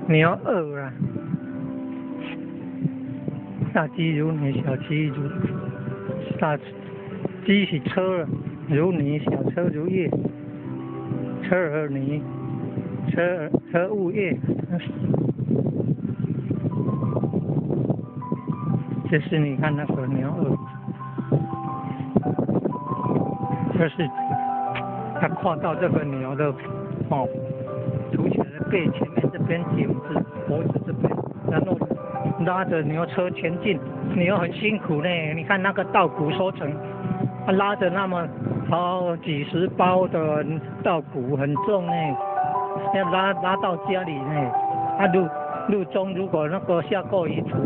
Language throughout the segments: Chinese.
牛二啊，大鸡如泥，小鸡如大鸡是车如泥，小车如叶，车儿泥，车物叶。这是你看那个牛二，这是它跨到这个牛的哦，凸起来的背前面这边颈子、脖子这边，然后拉着牛车前进。牛很辛苦呢，你看那个稻谷收成，它拉着那么好几十包的稻谷很重呢，要拉到家里呢。它路中如果那个下过雨土，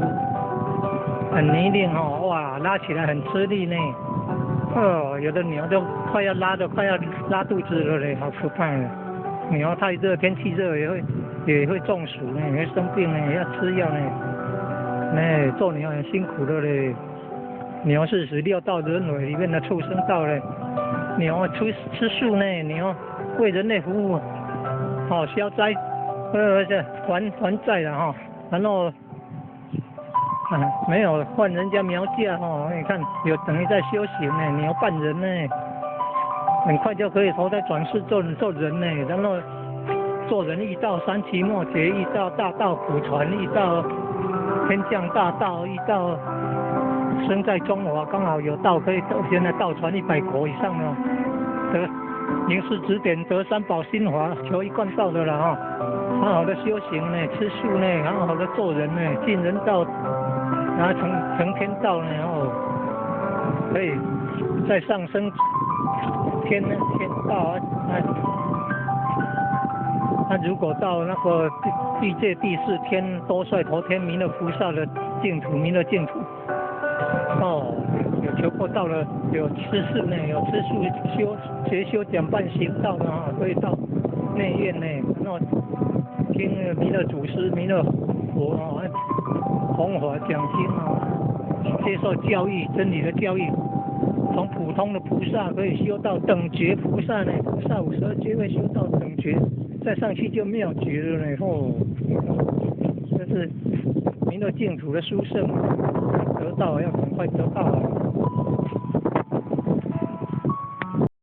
很泥泞哦，哇，拉起来很吃力呢。哦，有的牛都快要拉肚子了嘞，好可怕了。牛太热，天气热也会中暑呢，也会生病呢，要吃药呢。哎，做牛很辛苦的嘞。牛是16道轮回里面的畜生道嘞。牛吃素呢，牛为人类服务，哦，消灾，还债了哈，然后。没有换人家苗价哦，你看有等于在修行呢，牛扮人呢，很快就可以投胎转世做人呢，然后做人遇到三期末劫，遇到大道苦传，遇到天降大道，遇到生在中华，刚好有道可以现在道传100国以上了，得名师指点，得三宝心华，求一贯道的了哈，好好的修行呢，吃素呢，好好的做人呢，尽人道。然后成天道呢，哦，可以再上升天道啊。那如果到那个地界第4天多帅头天弥勒菩萨的净土，弥勒净土，哦，有求过道了，有吃素呢，有吃素学修讲办行道的哈，可以到内院呢，然后听弥勒祖师、弥勒佛啊。弘法讲经啊，接受教育，真理的教育，从普通的菩萨可以修到等觉菩萨呢，菩萨52阶会修到等觉，再上去就妙觉了呢。哦，这是弥勒净土的殊胜，得道要赶快得到啊。